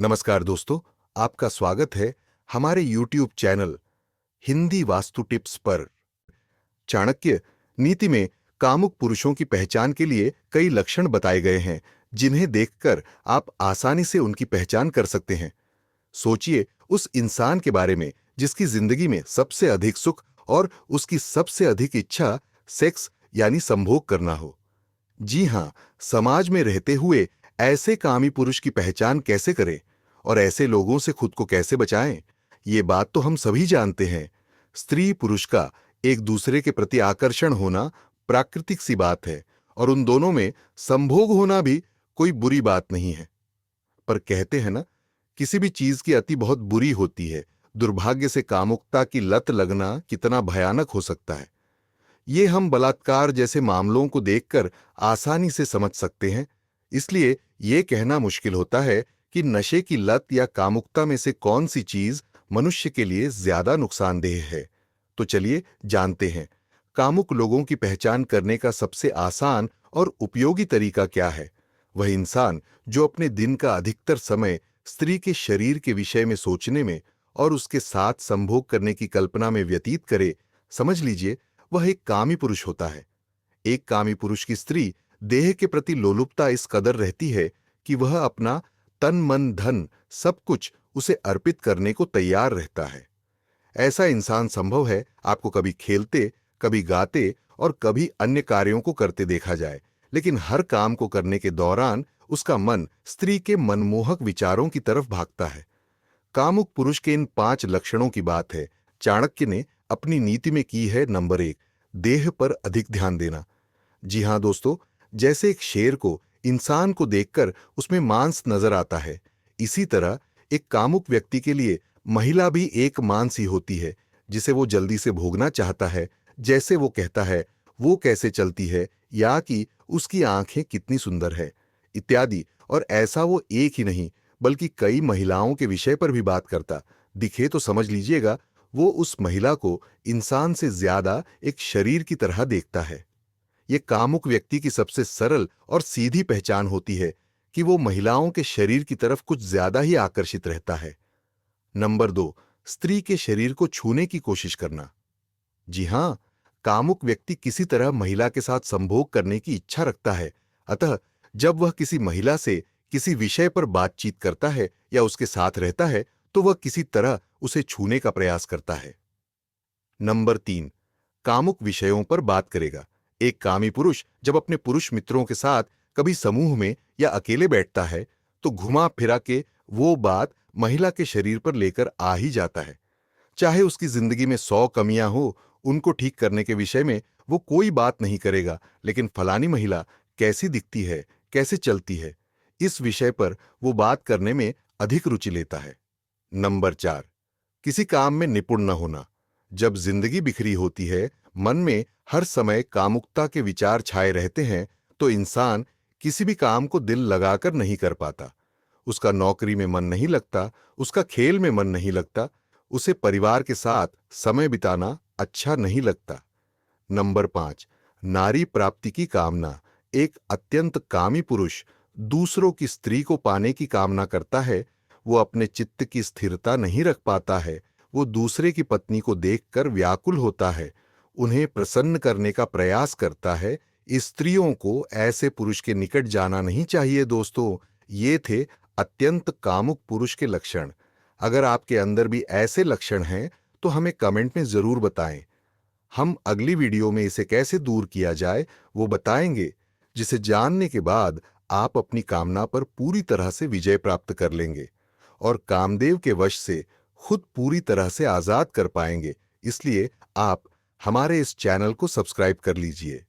नमस्कार दोस्तों, आपका स्वागत है हमारे YouTube channel Hindi vastu tips पर। चाणक्य नीति में कामुक पुरुषों की पहचान के लिए कई लक्षण बताए गए हैं, जिन्हें देखकर आप आसानी से उनकी पहचान कर सकते हैं। सोचिए उस इंसान के बारे में जिसकी जिंदगी में सबसे अधिक सुख और उसकी सबसे अधिक इच्छा सेक्स यानी संभोग करना हो। जी हाँ, समाज में रहते हुए ऐसे कामी पुरुष की पहचान कैसे करें और ऐसे लोगों से खुद को कैसे बचाएं, ये बात तो हम सभी जानते हैं। स्त्री पुरुष का एक दूसरे के प्रति आकर्षण होना प्राकृतिक सी बात है और उन दोनों में संभोग होना भी कोई बुरी बात नहीं है। पर कहते हैं ना, किसी भी चीज की अति बहुत बुरी होती है। दुर्भाग्य से कामुकता की लत लगना कितना भयानक हो सकता है, ये हम बलात्कार जैसे मामलों को देखकर आसानी से समझ सकते हैं। इसलिए ये कहना मुश्किल होता है कि नशे की लत या कामुकता में से कौन सी चीज मनुष्य के लिए ज्यादा नुकसानदेह है। तो चलिए जानते हैं, कामुक लोगों की पहचान करने का सबसे आसान और उपयोगी तरीका क्या है। वह इंसान जो अपने दिन का अधिकतर समय स्त्री के शरीर के विषय में सोचने में और उसके साथ संभोग करने की कल्पना में व्यतीत करे, समझ लीजिए वह एक कामी पुरुष होता है। एक कामी पुरुष की स्त्री देह के प्रति लोलुपता इस कदर रहती है कि वह अपना तन मन धन सब कुछ उसे अर्पित करने को तैयार रहता है। ऐसा इंसान संभव है आपको कभी खेलते, कभी गाते और कभी अन्य कार्यों को करते देखा जाए, लेकिन हर काम को करने के दौरान उसका मन स्त्री के मनमोहक विचारों की तरफ भागता है। कामुक पुरुष के इन 5 लक्षणों की बात है चाणक्य ने अपनी नीति में की है। नंबर 1, देह पर अधिक ध्यान देना। जी हां दोस्तों, जैसे एक शेर को इंसान को देखकर उसमें मांस नजर आता है, इसी तरह एक कामुक व्यक्ति के लिए महिला भी एक मांस ही होती है जिसे वो जल्दी से भोगना चाहता है। जैसे वो कहता है वो कैसे चलती है, या कि उसकी आंखें कितनी सुंदर है, इत्यादि। और ऐसा वो एक ही नहीं बल्कि कई महिलाओं के विषय पर भी बात करता दिखे तो समझ लीजिएगा वो उस महिला को इंसान से ज्यादा एक शरीर की तरह देखता है। ये कामुक व्यक्ति की सबसे सरल और सीधी पहचान होती है कि वो महिलाओं के शरीर की तरफ कुछ ज्यादा ही आकर्षित रहता है। नंबर 2, स्त्री के शरीर को छूने की कोशिश करना। जी हां, कामुक व्यक्ति किसी तरह महिला के साथ संभोग करने की इच्छा रखता है। अतः जब वह किसी महिला से किसी विषय पर बातचीत करता है या उसके साथ रहता है तो वह किसी तरह उसे छूने का प्रयास करता है। नंबर 3, कामुक विषयों पर बात करेगा। एक कामी पुरुष जब अपने पुरुष मित्रों के साथ कभी समूह में या अकेले बैठता है तो घुमा फिरा के वो बात महिला के शरीर पर लेकर आ ही जाता है। चाहे उसकी जिंदगी में 100 कमियां हो, उनको ठीक करने के विषय में वो कोई बात नहीं करेगा, लेकिन फलानी महिला कैसी दिखती है, कैसे चलती है, इस विषय पर वो बात करने में अधिक रुचि लेता है। नंबर 4, किसी काम में निपुण न होना। जब जिंदगी बिखरी होती है, मन में हर समय कामुकता के विचार छाए रहते हैं, तो इंसान किसी भी काम को दिल लगाकर नहीं कर पाता। उसका नौकरी में मन नहीं लगता, उसका खेल में मन नहीं लगता, उसे परिवार के साथ समय बिताना अच्छा नहीं लगता। नंबर 5, नारी प्राप्ति की कामना। एक अत्यंत कामी पुरुष दूसरों की स्त्री को पाने की कामना करता है। वो अपने चित्त की स्थिरता नहीं रख पाता है। वो दूसरे की पत्नी को देखकर व्याकुल होता है, उन्हें प्रसन्न करने का प्रयास करता है। स्त्रियों को ऐसे पुरुष के निकट जाना नहीं चाहिए दोस्तों। ये थे अत्यंत कामुक पुरुष के लक्षण। अगर आपके अंदर भी ऐसे लक्षण हैं तो हमें कमेंट में जरूर बताएं। हम अगली वीडियो में इसे कैसे दूर किया जाए वो बताएंगे, जिसे जानने के बाद आप अपनी कामना पर पूरी तरह से विजय प्राप्त कर लेंगे और कामदेव के वश से खुद पूरी तरह से आजाद कर पाएंगे। इसलिए आप हमारे इस चैनल को सब्सक्राइब कर लीजिए।